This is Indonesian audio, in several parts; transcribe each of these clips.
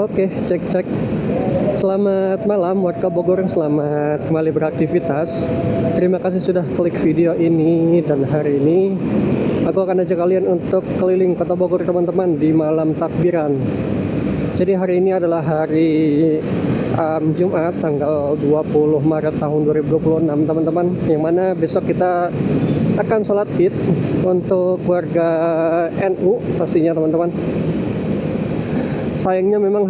Oke, cek. Selamat malam warga Bogor, selamat kembali beraktivitas. Terima kasih sudah klik video ini, dan hari ini aku akan ajak kalian untuk keliling kota Bogor teman-teman di malam takbiran. Jadi hari ini adalah hari Jumat tanggal 20 Maret tahun 2026 teman-teman, yang mana besok kita akan sholat id untuk warga NU pastinya teman-teman. Sayangnya memang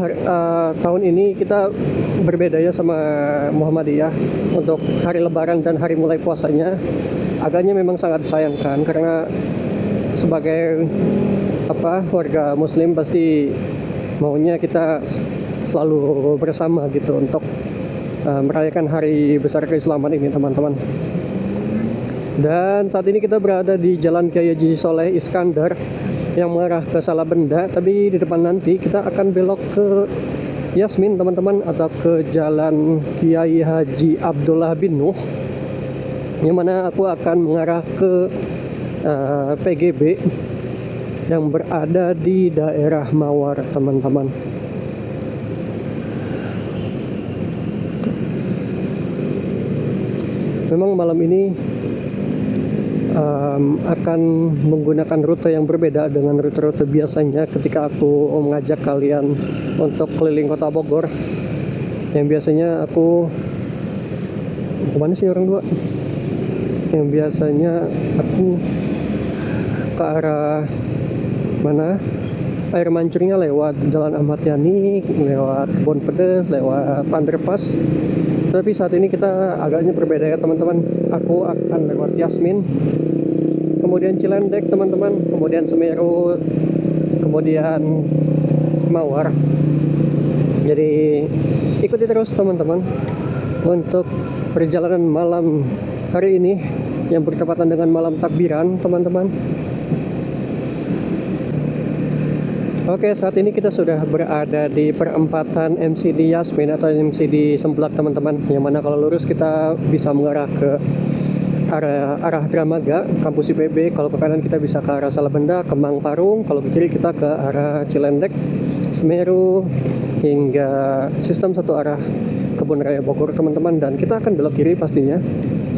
tahun ini kita berbeda ya sama Muhammadiyah untuk hari lebaran dan hari mulai puasanya. Agaknya memang sangat disayangkan karena sebagai warga muslim pasti maunya kita selalu bersama gitu untuk merayakan hari besar keislaman ini teman-teman. Dan saat ini kita berada di Jalan Kiai Haji Soleh Iskandar yang mengarah ke Salabenda, tapi di depan nanti kita akan belok ke Yasmin teman-teman, atau ke Jalan Kiai Haji Abdullah bin Nuh, yang mana aku akan mengarah ke PGB yang berada di daerah Mawar teman-teman. Memang malam ini akan menggunakan rute yang berbeda dengan rute-rute biasanya ketika aku mengajak kalian untuk keliling kota Bogor. Yang biasanya aku kemana sih orang dua? Yang biasanya aku ke arah mana? Air mancurnya lewat Jalan Ahmad Yani, lewat Kebon Pedes, lewat underpass. Tapi saat ini kita agaknya berbeda ya teman-teman. Aku akan lewat Yasmin, kemudian Cilendek teman-teman, kemudian Semeru, kemudian Mawar. Jadi ikuti terus teman-teman untuk perjalanan malam hari ini yang bertepatan dengan malam takbiran teman-teman. Oke, saat ini kita sudah berada di perempatan MCD Yasmin atau MCD Semplak teman-teman, yang mana kalau lurus kita bisa mengarah ke arah Dramaga, kampus IPB. Kalau ke kanan kita bisa ke arah Salabenda, Kemang Parung. Kalau ke kiri kita ke arah Cilendek, Semeru, hingga sistem satu arah Kebun Raya Bogor teman-teman. Dan kita akan belok kiri pastinya,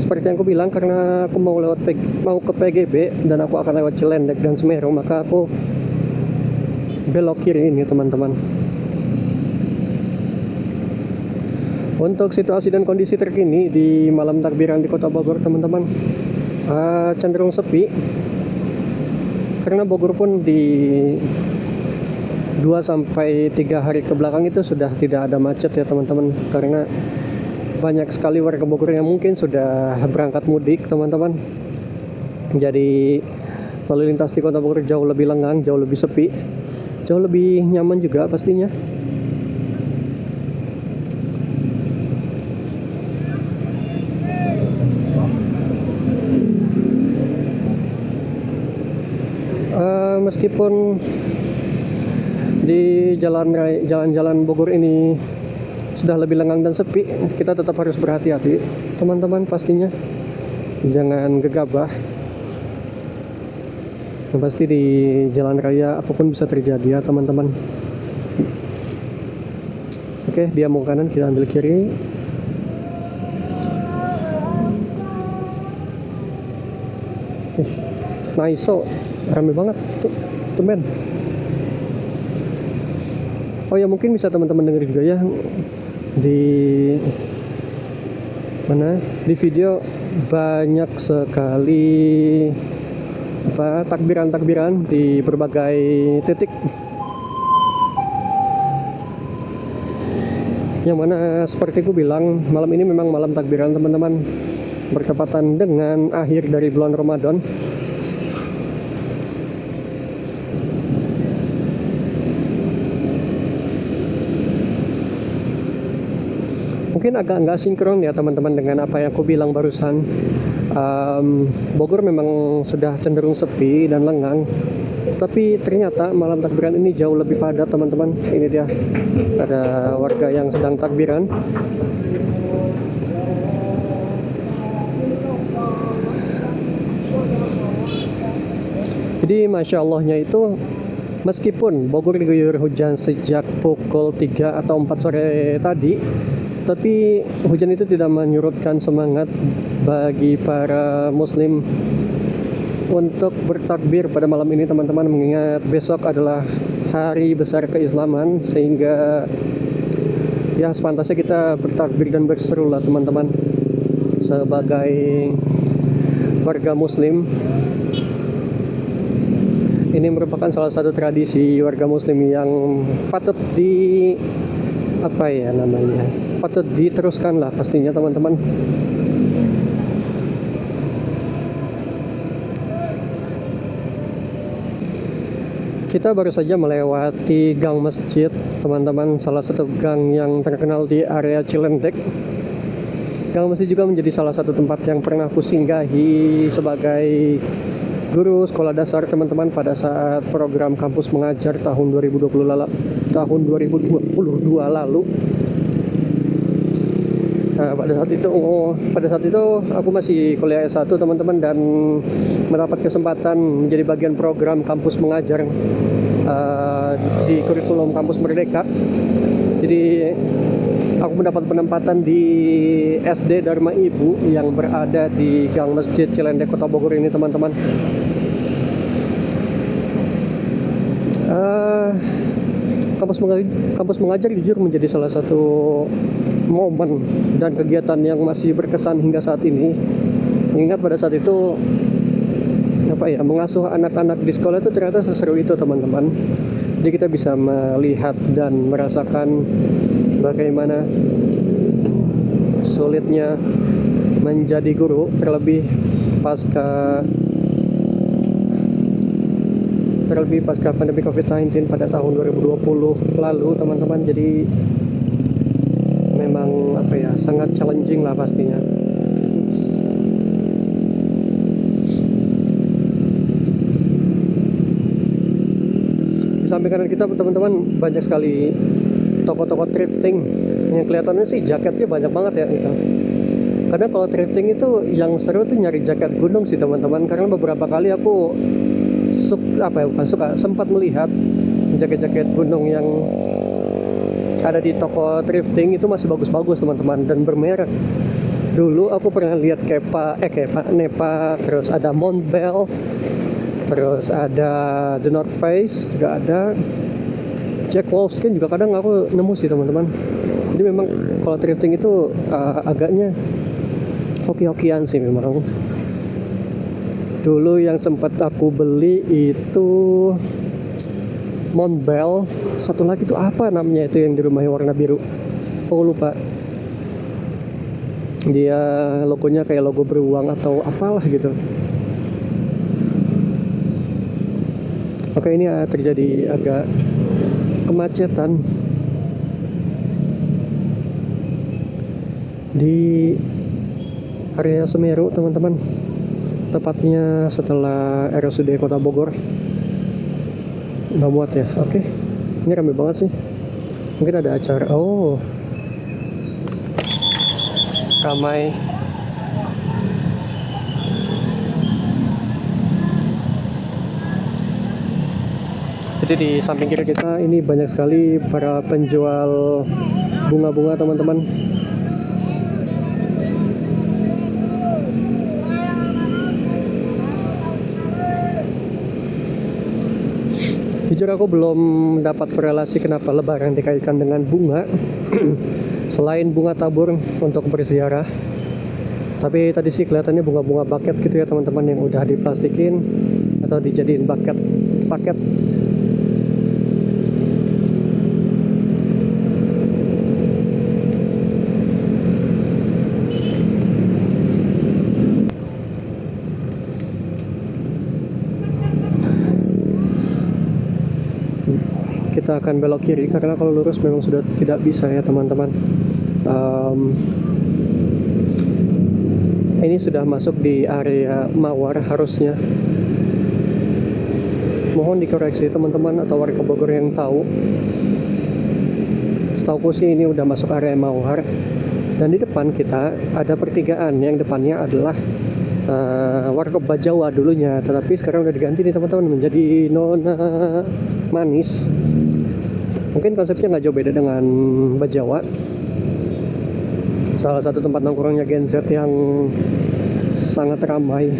seperti yang aku bilang, karena aku mau ke PGB dan aku akan lewat Cilendek dan Semeru, maka aku belok kiri ini teman-teman. Untuk situasi dan kondisi terkini di malam takbiran di kota Bogor teman-teman, cenderung sepi, karena Bogor pun di 2-3 hari ke belakang itu sudah tidak ada macet ya teman-teman, karena banyak sekali warga Bogor yang mungkin sudah berangkat mudik teman-teman. Jadi lalu lintas di kota Bogor jauh lebih lengang, jauh lebih sepi, jauh lebih nyaman juga pastinya. Meskipun di jalan-jalan Bogor ini sudah lebih lengang dan sepi, kita tetap harus berhati-hati teman-teman pastinya. Jangan gegabah. Yang pasti di jalan raya apapun bisa terjadi ya teman-teman. Oke, dia mau kanan, kita ambil kiri. Nice, rame banget tuh men. Oh ya, mungkin bisa teman-teman dengar juga ya di mana, di video banyak sekali takbiran-takbiran di berbagai titik, yang mana seperti aku bilang, malam ini memang malam takbiran teman-teman, bertepatan dengan akhir dari bulan Ramadan. Mungkin agak nggak sinkron ya teman-teman dengan apa yang aku bilang barusan. Bogor memang sudah cenderung sepi dan lengang, tapi ternyata malam takbiran ini jauh lebih padat teman-teman. Ini dia, ada warga yang sedang takbiran. Jadi masya Allahnya itu Meskipun Bogor diguyur hujan sejak pukul 3 atau 4 sore tadi, tapi hujan itu tidak menyurutkan semangat bagi para muslim untuk bertakbir pada malam ini, teman-teman, mengingat besok adalah hari besar keislaman, sehingga ya sepantasnya kita bertakbir dan berseru lah, teman-teman, sebagai warga muslim. Ini merupakan salah satu tradisi warga muslim yang patut patut diteruskan lah pastinya, teman-teman. Kita baru saja melewati gang masjid, teman-teman, salah satu gang yang terkenal di area Cilendek. Gang masjid juga menjadi salah satu tempat yang pernah aku singgahi sebagai guru sekolah dasar, teman-teman, pada saat program kampus mengajar tahun 2022 lalu. Nah, pada saat itu aku masih kuliah S1, teman-teman, dan mendapat kesempatan menjadi bagian program kampus mengajar di kurikulum kampus Merdeka. Jadi aku mendapat penempatan di SD Dharma Ibu yang berada di Gang Masjid Cilendek, Kota Bogor ini, teman-teman. Kampus mengajar jujur menjadi salah satu momen dan kegiatan yang masih berkesan hingga saat ini. Ingat pada saat itu mengasuh anak-anak di sekolah itu ternyata seseru itu, teman-teman. Jadi kita bisa melihat dan merasakan bagaimana sulitnya menjadi guru, terlebih pasca pandemi COVID-19 pada tahun 2020 lalu, teman-teman. Jadi memang sangat challenging lah pastinya. Di samping kanan kita, teman-teman, banyak sekali toko-toko thrifting yang kelihatannya sih jaketnya banyak banget ya gitu. Karena kalau thrifting itu yang seru tuh nyari jaket gunung sih, teman-teman, karena beberapa kali aku sempat melihat jaket-jaket gunung yang ada di toko thrifting itu masih bagus-bagus, teman-teman, dan bermerek. Dulu aku pernah lihat Nepa, terus ada Montbell, terus ada The North Face, juga ada Jack Wolfskin, juga kadang aku nemu sih, teman-teman. Jadi memang kalau thrifting itu agaknya hoki-hokian sih memang. Dulu yang sempat aku beli itu Montbell, satu lagi tuh apa namanya itu yang di rumah yang warna biru, aku lupa. Dia logonya kayak logo beruang atau apalah gitu. Oke, ini terjadi agak kemacetan di area Semeru, teman-teman, tepatnya setelah RSUD Kota Bogor. Nggak muat ya. Oke, ini rame banget sih, mungkin ada acara. Ramai. Jadi di samping kiri kita ini banyak sekali para penjual bunga-bunga, teman-teman. Jujur aku belum dapat korelasi kenapa Lebaran dikaitkan dengan bunga selain bunga tabur untuk berziarah. Tapi tadi sih kelihatannya bunga-bunga buket gitu ya, teman-teman, yang udah diplastikin atau dijadiin paket. Kita akan belok kiri karena kalau lurus memang sudah tidak bisa ya, teman-teman. Ini sudah masuk di area Mawar harusnya. Mohon dikoreksi, teman-teman, atau warga Bogor yang tahu. Setauku sih ini udah masuk area Mawar. Dan di depan kita ada pertigaan yang depannya adalah warkop Bajawa dulunya, tetapi sekarang udah diganti nih teman-teman menjadi Nona Manis. Mungkin konsepnya nggak jauh beda dengan Bajawa, salah satu tempat nongkrongnya Gen Z yang sangat ramai.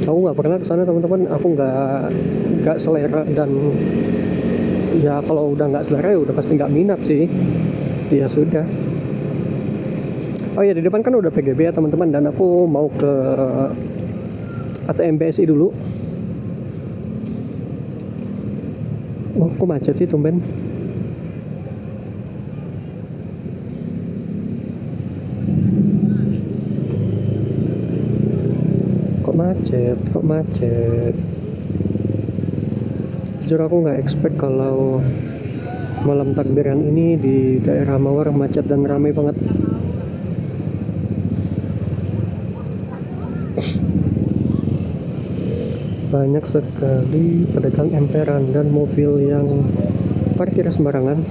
Aku nggak pernah kesana teman-teman, aku nggak selera, dan ya kalau udah nggak selera ya udah pasti nggak minat sih. Ya sudah. Oh ya, di depan kan udah PGB ya teman-teman, dan aku mau ke ATM BSI dulu. Oh, kok macet sih tumben? Kok macet? Jujur aku nggak expect kalau malam takbiran ini di daerah Mawar macet dan ramai banget. Banyak sekali pedagang emperan dan mobil yang parkir sembarangan.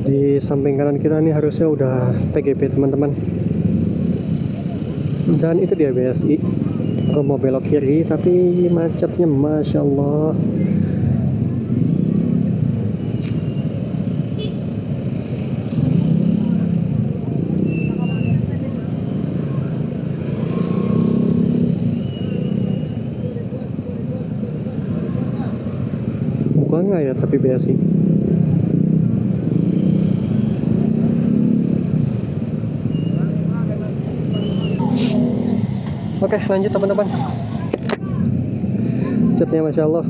Di samping kanan kita nih harusnya udah PGB teman-teman, dan itu dia BSI. Aku mau belok kiri tapi macetnya Masya Allah. Buka nggak ya tapi BSI? Oke, lanjut teman-teman. Catnya Masya Allah.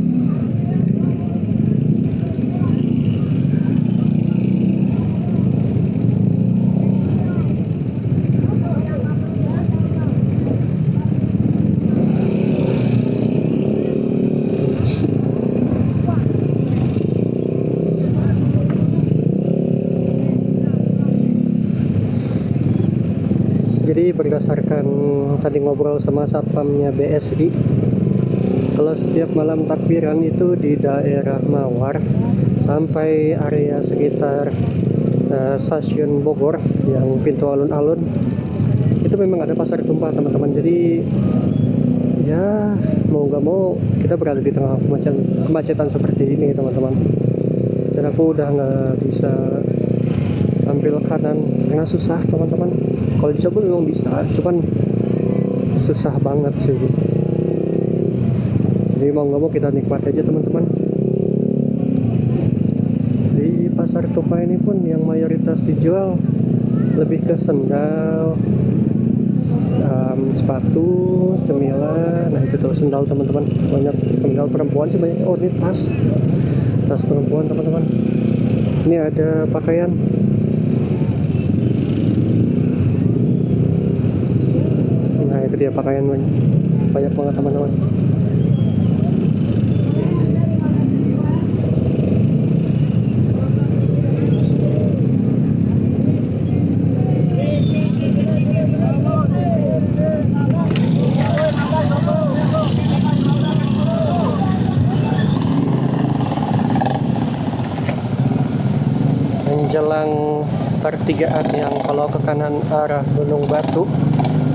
Jadi berdasarkan tadi ngobrol sama satpamnya BSI, kalau setiap malam takbiran itu di daerah Mawar sampai area sekitar stasiun Bogor yang pintu alun-alun itu memang ada pasar tumpah teman-teman. Jadi ya mau nggak mau kita berada di tengah kemacetan seperti ini teman-teman. Dan aku udah nggak bisa ambil kanan karena susah teman-teman. Kalau dicoba memang bisa, cuman susah banget sih. Jadi mau nggak mau kita nikmat aja teman-teman. Di pasar tumpah ini pun yang mayoritas dijual lebih ke sendal, sepatu, cemilan. Nah itu tuh sendal teman-teman, banyak sendal perempuan sih banyak. Oh ini tas perempuan teman-teman. Ini ada pakaian. Nah itu dia pakaian, banyak banget teman-teman. Menjelang pertigaan yang kalau ke kanan arah Gunung Batu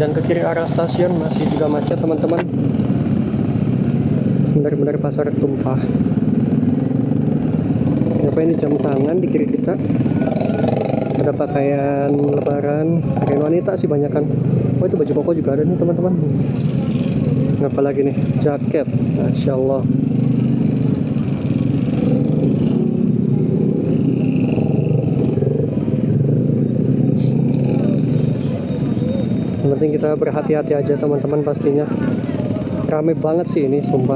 dan ke kiri arah stasiun masih juga macet teman-teman. Benar-benar pasar tumpah. Apa ini jam tangan di kiri kita? Ada pakaian lebaran, pakaian wanita sih banyak kan. Oh itu baju koko juga ada nih teman-teman. Apalagi nih jaket, Masya Allah. penting kita berhati-hati aja teman-teman pastinya. Rame banget sih ini sumpah.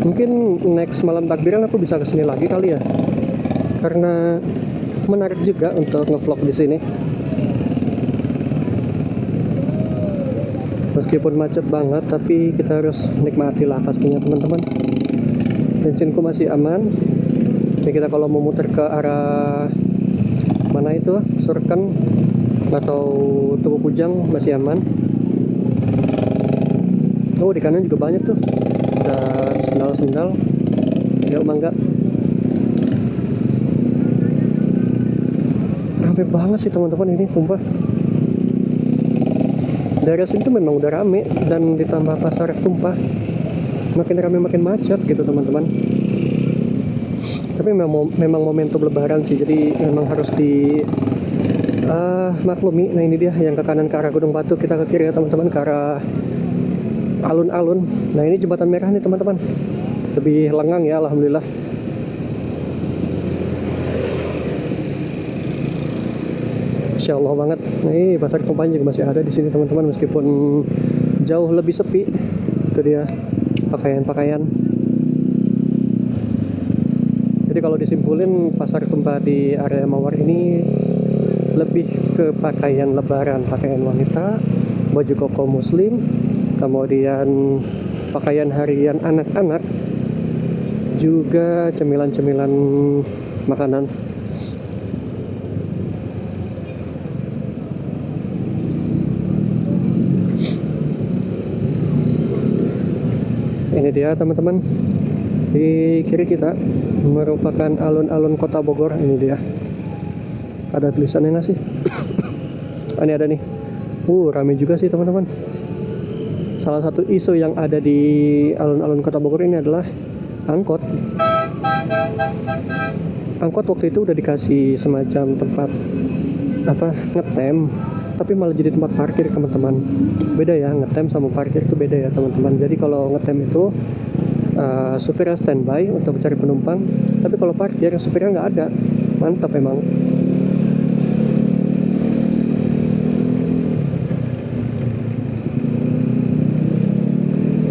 Mungkin next malam takbiran aku bisa kesini lagi kali ya, karena menarik juga untuk ngevlog di sini. Meskipun macet banget, tapi kita harus nikmati lah pastinya teman-teman. Bensinku masih aman. Ini kita kalau mau muter ke arah mana itu, Surken atau Tugu Kujang masih aman. Oh, di kanan juga banyak tuh. Ada sendal-sendal. Yuk mangga. Rame banget sih teman-teman ini, sumpah. Daerah sini tuh memang udah rame, dan ditambah pasar tumpah, makin rame makin macet gitu teman-teman. Tapi memang momentum lebaran sih, jadi memang harus di maklumi. Nah ini dia yang ke kanan ke arah Gunung Batu, kita ke kiri ya teman-teman, ke arah alun-alun. Nah ini jembatan merah nih teman-teman, lebih lengang ya alhamdulillah. Insya Allah banget. Nah, ini pasar Tumpah juga masih ada di sini teman-teman, meskipun jauh lebih sepi. Itu dia pakaian-pakaian. Jadi kalau disimpulin, pasar Tumpah di area Mawar ini lebih ke pakaian lebaran, pakaian wanita, baju koko muslim, kemudian pakaian harian anak-anak, juga cemilan-cemilan makanan. Ini dia teman-teman, di kiri kita merupakan alun-alun Kota Bogor. Ini dia, ada tulisannya nggak sih? Oh, ini ada nih. Rame juga sih teman-teman. Salah satu isu yang ada di alun-alun Kota Bogor ini adalah angkot. Angkot waktu itu udah dikasih semacam tempat ngetem, tapi malah jadi tempat parkir teman-teman. Beda ya, ngetem sama parkir itu beda ya teman-teman. Jadi kalau ngetem itu supirnya standby untuk cari penumpang, tapi kalau parkir supirnya nggak ada. Mantap emang.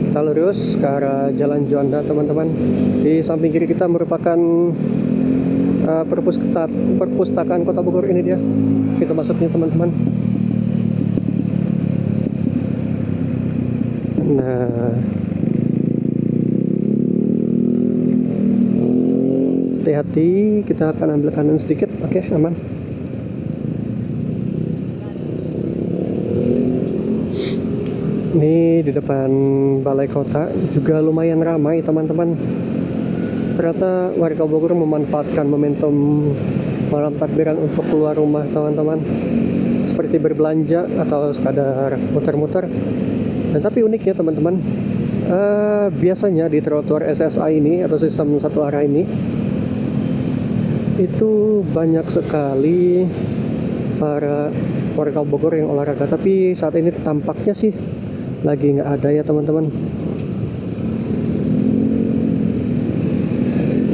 Kita lurus ke arah Jalan Juanda teman-teman. Di samping kiri kita merupakan perpustakaan Kota Bogor. Ini dia pintu masuknya teman-teman. Nah, hati-hati, kita akan ambil kanan sedikit. Oke, aman. Ini di depan Balai Kota juga lumayan ramai teman-teman. Ternyata warga Bogor memanfaatkan momentum malam takbiran untuk keluar rumah teman-teman, seperti berbelanja atau sekadar muter-muter. Dan tapi uniknya teman-teman, biasanya di trotoar SSI ini atau sistem satu arah ini itu banyak sekali para warga Bogor yang olahraga, tapi saat ini tampaknya sih lagi nggak ada ya teman-teman.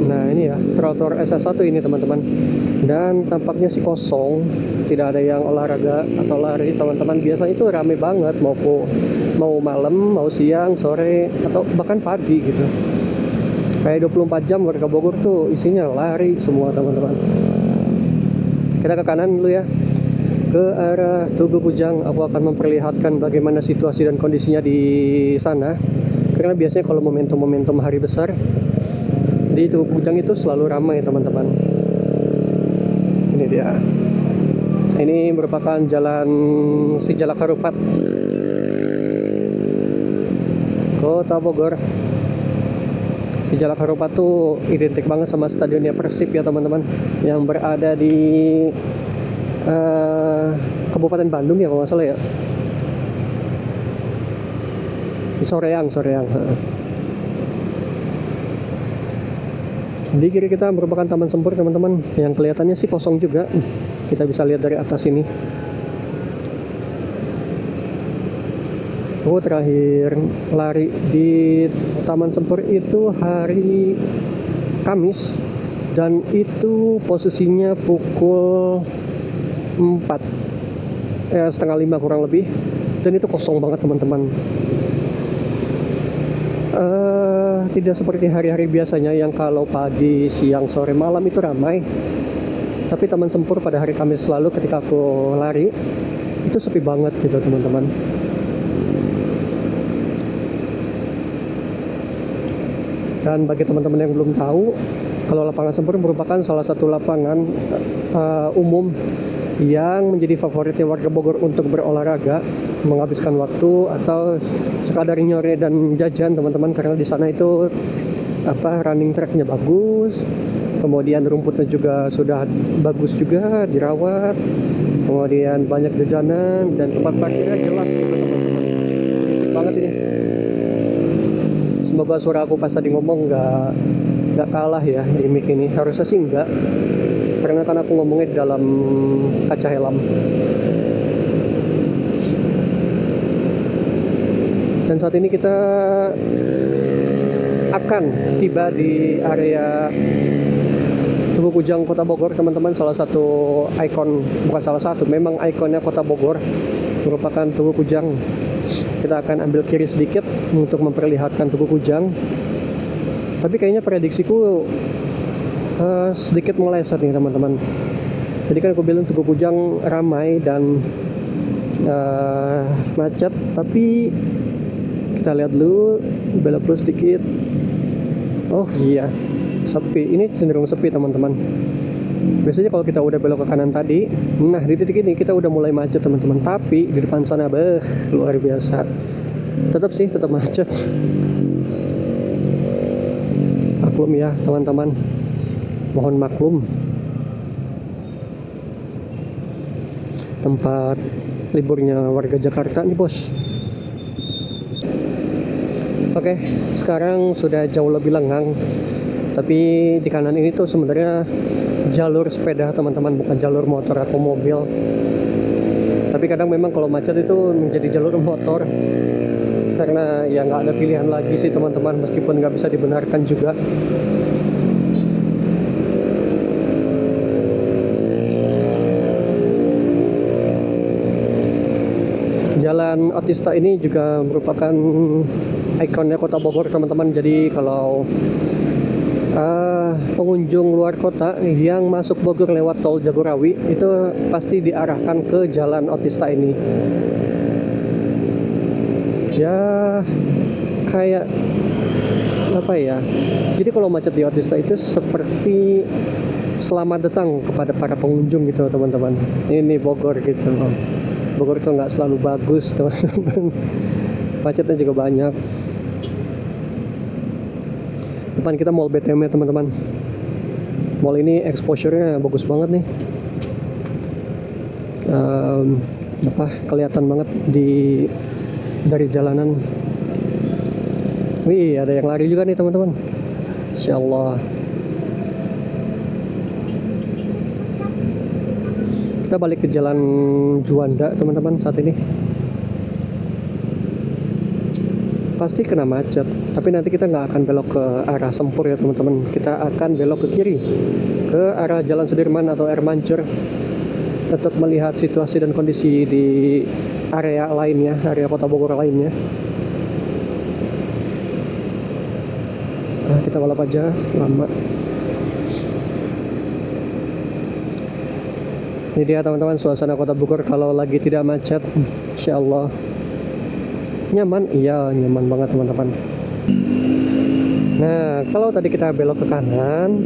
Nah ini ya trotoar SS1 ini teman-teman, dan tampaknya sih kosong, tidak ada yang olahraga atau lari teman-teman. Biasanya itu rame banget, mau malam, mau siang, sore, atau bahkan pagi gitu. Kayak 24 jam warga Bogor tuh isinya lari semua teman-teman. Kita ke kanan dulu ya, ke arah Tugu Kujang. Aku akan memperlihatkan bagaimana situasi dan kondisinya di sana, karena biasanya kalau momentum hari besar di Tugu Kujang itu selalu ramai teman-teman. Ini dia. Ini merupakan jalan Sijalak Harupat, Kota Bogor. Sijalak Harupat tuh identik banget sama stadionnya Persib ya teman-teman, yang berada di Kabupaten Bandung ya kalau nggak salah ya. Di Soreang. Di kiri kita merupakan Taman Sempur teman-teman, yang kelihatannya sih kosong juga. Kita bisa lihat dari atas ini. Terakhir lari di Taman Sempur itu hari Kamis, dan itu posisinya pukul 4 setengah 5 kurang lebih, dan itu kosong banget teman-teman. Tidak seperti hari-hari biasanya yang kalau pagi, siang, sore, malam itu ramai. Tapi Taman Sempur pada hari Kamis lalu ketika aku lari itu sepi banget gitu teman-teman. Dan bagi teman-teman yang belum tahu, kalau lapangan Sempur merupakan salah satu lapangan umum yang menjadi favoritnya warga Bogor untuk berolahraga, menghabiskan waktu atau sekadar nyore dan jajan teman-teman, karena di sana itu running tracknya bagus, kemudian rumputnya juga sudah bagus juga dirawat, kemudian banyak jajanan dan tempat parkirnya jelas gitu teman-teman. Berisik banget ini. Semoga suara aku pas tadi ngomong nggak kalah ya di mic ini. Harusnya sih enggak, karena kan aku ngomongnya di dalam kaca helm. Dan saat ini kita akan tiba di area Tugu Kujang Kota Bogor teman-teman. Salah satu ikon, bukan salah satu, memang ikonnya Kota Bogor merupakan Tugu Kujang. Kita akan ambil kiri sedikit untuk memperlihatkan Tugu Kujang. Tapi kayaknya prediksiku sedikit meleset nih teman-teman. Jadi kan aku bilang Tugu Kujang ramai dan macet, tapi kita lihat dulu, belok dulu sedikit. Oh iya, sepi. Ini cenderung sepi teman-teman. Biasanya kalau kita udah belok ke kanan tadi, nah di titik ini kita udah mulai macet teman-teman. Tapi di depan sana luar biasa. Tetap macet. Maklum ya teman-teman, mohon maklum. Tempat liburnya warga Jakarta nih bos. Oke, sekarang sudah jauh lebih lengang. Tapi di kanan ini tuh sebenarnya jalur sepeda teman-teman, bukan jalur motor atau mobil. Tapi kadang memang kalau macet itu menjadi jalur motor, karena ya nggak ada pilihan lagi sih teman-teman, meskipun nggak bisa dibenarkan juga. Jalan Otista ini juga merupakan ikonnya Kota Bogor teman-teman. Jadi kalau pengunjung luar kota yang masuk Bogor lewat tol Jagorawi itu pasti diarahkan ke Jalan Otista ini. Ya kayak apa ya, jadi kalau macet di Otista itu seperti selamat datang kepada para pengunjung gitu teman-teman. Ini Bogor gitu. Bogor itu nggak selalu bagus teman-teman. Macetnya juga banyak. Depan kita Mall BTM ya teman-teman. Mall ini exposure-nya bagus banget nih. Kelihatan banget dari jalanan. Wih, ada yang lari juga nih teman-teman. Insyaallah. Kita balik ke Jalan Juanda teman-teman saat ini. Pasti kena macet, tapi nanti kita nggak akan belok ke arah Sempur ya teman-teman. Kita akan belok ke kiri, ke arah Jalan Sudirman atau Air Mancur, untuk melihat situasi dan kondisi di area lainnya, area Kota Bogor lainnya. Nah, kita balap aja lama. Ini dia teman-teman suasana Kota Bogor kalau lagi tidak macet. Insyaallah nyaman. Iya, nyaman banget teman-teman. Nah, kalau tadi kita belok ke kanan,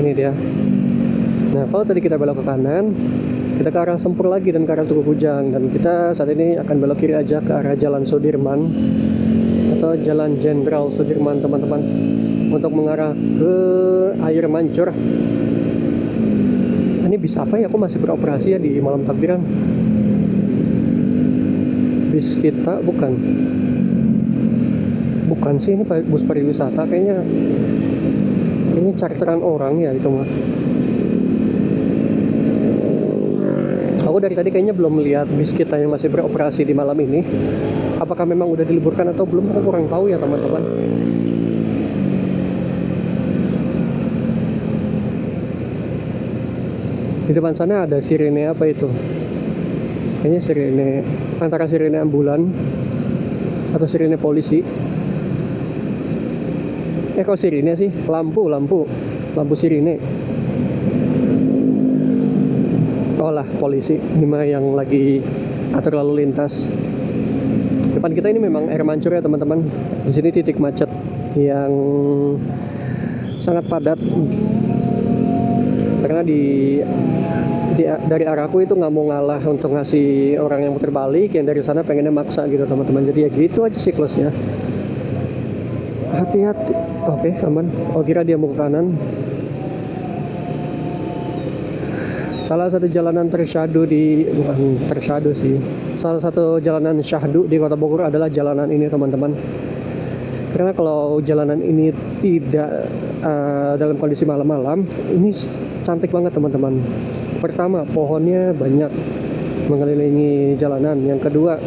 ini dia. Nah, kalau tadi kita belok ke kanan, kita ke arah Sempur lagi dan ke arah Tugu Kujang. Dan kita saat ini akan belok kiri aja ke arah Jalan Sudirman atau Jalan Jenderal Sudirman teman-teman, untuk mengarah ke Air Mancur. Ini bis apa ya? Aku masih beroperasi ya di malam takbiran. Bis kita bukan sih, ini bus pariwisata kayaknya charteran orang ya itu mah. Aku dari tadi kayaknya belum melihat bis kita yang masih beroperasi di malam ini. Apakah memang udah diliburkan atau belum, aku kurang tahu ya teman-teman. Di depan sana ada sirene apa itu? Kayaknya sirene, antara sirene ambulan atau sirene polisi. Kok sirene sih? Lampu sirene. Oh lah, polisi. Ini mah yang lagi atur lalu lintas. Depan kita ini memang air mancur ya teman-teman. Di sini titik macet yang sangat padat. Karena dari arahku itu nggak mau ngalah untuk ngasih orang yang muter balik, yang dari sana pengennya maksa gitu teman-teman. Jadi ya gitu aja siklusnya. Hati-hati. Oke, aman. Oh, kira dia mau ke kanan. Salah satu jalanan tersyahdu bukan tersyahdu sih. Salah satu jalanan syahdu di Kota Bogor adalah jalanan ini teman-teman. Karena kalau jalanan ini tidak dalam kondisi malam-malam, ini cantik banget teman-teman. Pertama, pohonnya banyak mengelilingi jalanan. Yang kedua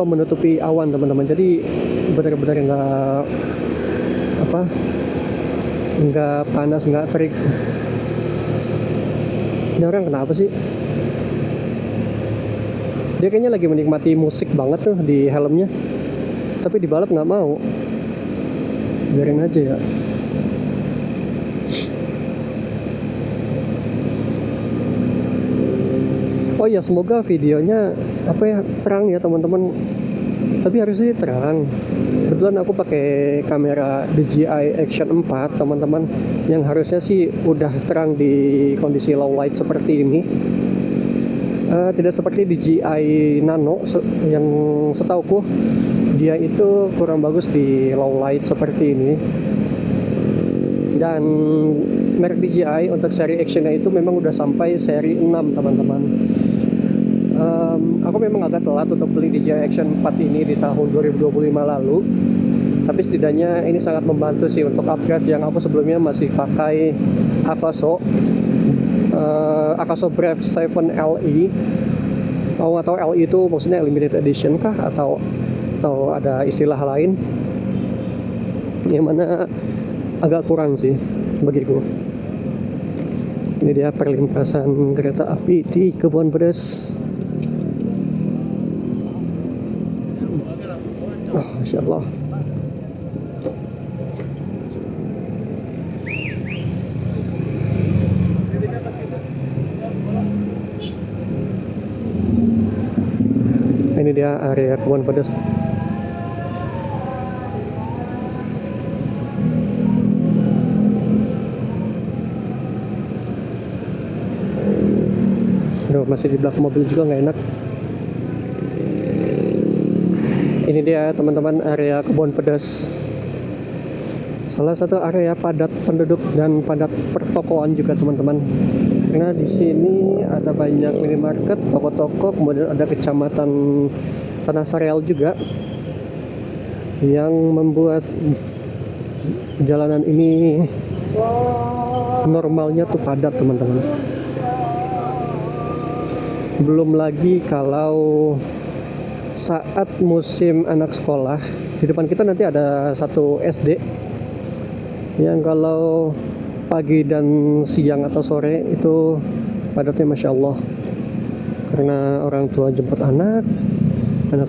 menutupi awan teman-teman. Jadi benar-benar nggak panas, nggak terik. Ini orang kenapa sih? Dia kayaknya lagi menikmati musik banget tuh di helmnya. Tapi di balap nggak mau. Biarin aja ya. Oh ya, semoga videonya terang ya teman-teman. Tapi harusnya terang. Kebetulan aku pakai kamera DJI Action 4 teman-teman, yang harusnya sih udah terang di kondisi low light seperti ini. Tidak seperti DJI Nano yang setauku dia itu kurang bagus di low light seperti ini. Dan merek DJI untuk seri actionnya itu memang udah sampai seri 6 teman-teman. Aku memang agak telat untuk beli DJI Action 4 ini di tahun 2025 lalu. Tapi setidaknya ini sangat membantu sih untuk upgrade yang aku sebelumnya masih pakai Akaso Brave 7 LE. Atau LE itu maksudnya limited edition kah atau ada istilah lain yang mana agak kurang sih bagiku. Ini dia perlintasan kereta api di Kebon Pedes. Oh, Masya Allah. Ini dia area Kebon Pedes. Aduh, masih di belakang mobil juga nggak enak. Ini dia teman-teman area Kebon Pedes. Salah satu area padat penduduk dan padat pertokoan juga teman-teman. Karena di sini ada banyak minimarket, toko-toko, kemudian ada kecamatan Tanah Sareal juga yang membuat jalanan ini normalnya tuh padat teman-teman. Belum lagi kalau saat musim anak sekolah, di depan kita nanti ada satu SD yang kalau pagi dan siang atau sore itu padatnya Masya Allah, karena orang tua jemput anak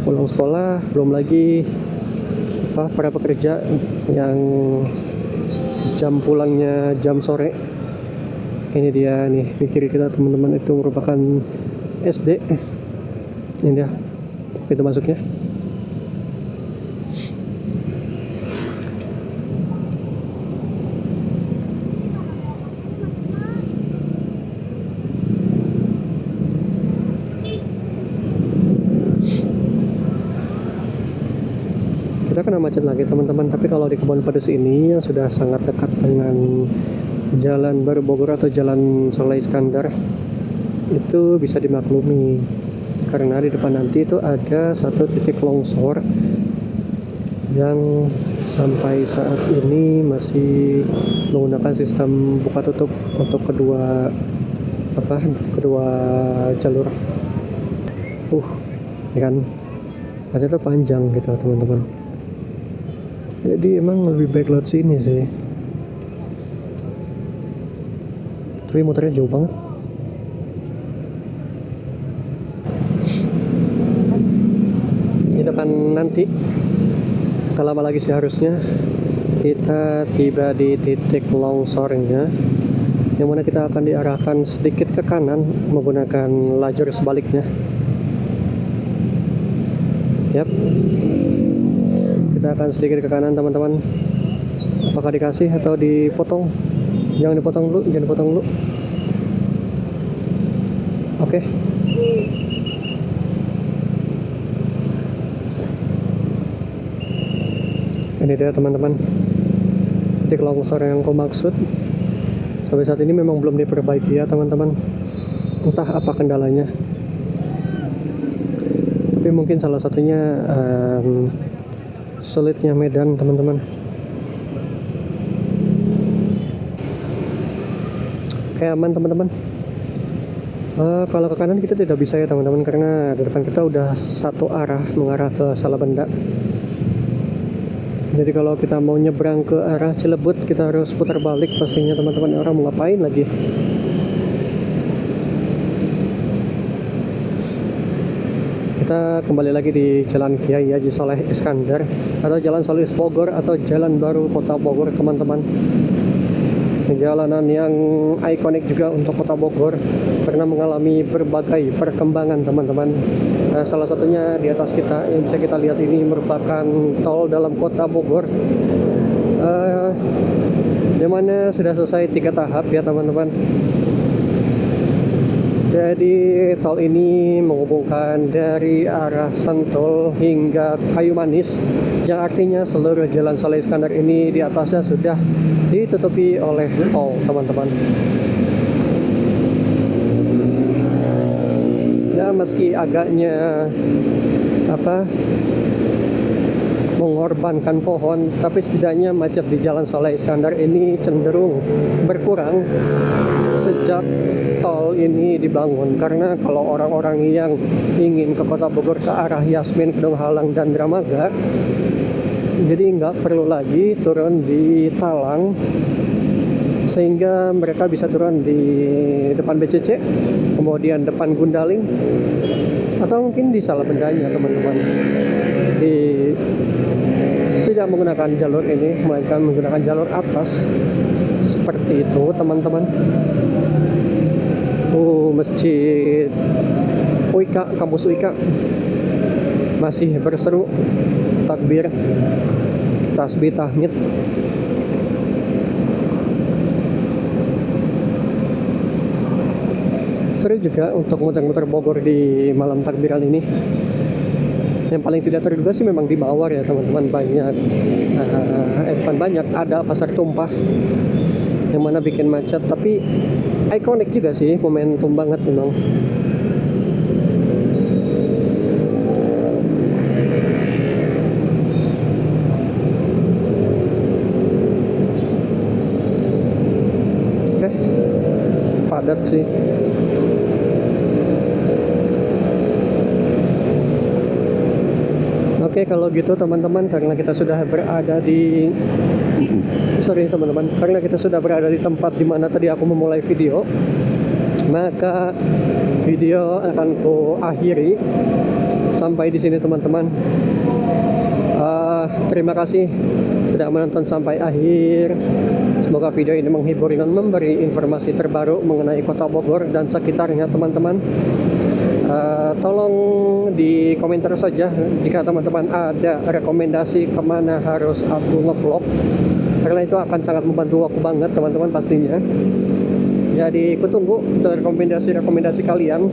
pulang sekolah, belum lagi para pekerja yang jam pulangnya jam sore. Ini dia nih di kiri kita teman-teman, itu merupakan SD. Ini dia pintu masuknya. Kita kena macet lagi teman-teman, tapi kalau di Kebon Pedes ini yang sudah sangat dekat dengan Jalan Baru Bogor atau Jalan Soleh Iskandar, itu bisa dimaklumi. Karena di depan nanti itu ada satu titik longsor yang sampai saat ini masih menggunakan sistem buka tutup untuk kedua jalur. Ya kan, macetnya panjang gitu teman-teman. Jadi emang lebih baik lewat sini sih. Tapi motornya jauh banget. Di depan nanti, tak lama lagi seharusnya kita tiba di titik longsornya, yang mana kita akan diarahkan sedikit ke kanan menggunakan lajur sebaliknya. Yap, kita akan sedikit ke kanan teman-teman. Apakah dikasih atau dipotong? Jangan dipotong dulu, jangan dipotong dulu. Oke. Ini dia teman-teman, titik longsor yang aku maksud. Sampai saat ini memang belum diperbaiki ya teman-teman, entah apa kendalanya. Tapi mungkin salah satunya sulitnya medan teman-teman. Kayak aman teman-teman. Kalau ke kanan kita tidak bisa ya teman-teman, karena di depan kita udah satu arah mengarah ke Salabenda. Jadi kalau kita mau nyebrang ke arah Cilebut, kita harus putar balik pastinya teman-teman. Orang mau ngapain lagi? Kita kembali lagi di Jalan Kiai Haji Saleh Iskandar, atau Jalan Saleh Bogor, atau Jalan Baru Kota Bogor teman-teman. Jalanan yang ikonik juga untuk Kota Bogor, karena mengalami berbagai perkembangan teman-teman. Salah satunya di atas kita yang bisa kita lihat ini merupakan tol dalam Kota Bogor, yang mana sudah selesai 3 tahap ya teman-teman. Jadi tol ini menghubungkan dari arah Sentul hingga Kayu Manis, yang artinya seluruh Jalan Saleh Iskandar ini di atasnya sudah ditutupi oleh tol teman-teman. Ya meski agaknya mengorbankan pohon, tapi setidaknya macet di Jalan Saleh Iskandar ini cenderung berkurang sejak tol ini dibangun. Karena kalau orang-orang yang ingin ke Kota Bogor ke arah Yasmin, Kedung Halang, dan Dramaga, jadi nggak perlu lagi turun di Talang, sehingga mereka bisa turun di depan BCC, kemudian depan Gundaling, atau mungkin di Salabendanya teman-teman. Tidak menggunakan jalur ini, melainkan menggunakan jalur atas seperti itu teman-teman. Masjid UIKA, kampus UIKA masih berseru takbir, tasbih, tahmid. Seru juga untuk muter-muter Bogor di malam takbiran ini. Yang paling tidak terduga sih memang di Mawar ya teman-teman, banyak ada pasar tumpah yang mana bikin macet, tapi ikonik juga sih, momentum banget memang. Oke, padat sih. Oke, kalau gitu teman-teman, karena kita sudah berada di karena kita sudah berada di tempat dimana tadi aku memulai video, maka video akan ku akhiri sampai di sini teman-teman. Terima kasih sudah menonton sampai akhir. Semoga video ini menghibur dan memberi informasi terbaru mengenai Kota Bogor dan sekitarnya teman-teman. Tolong di komentar saja jika teman-teman ada rekomendasi kemana harus aku ngevlog, karena itu akan sangat membantu aku banget teman-teman pastinya. Jadi aku tunggu rekomendasi kalian.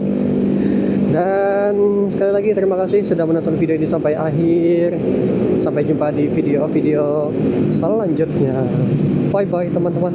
Dan sekali lagi terima kasih sudah menonton video ini sampai akhir. Sampai jumpa di video-video selanjutnya. Bye bye teman-teman.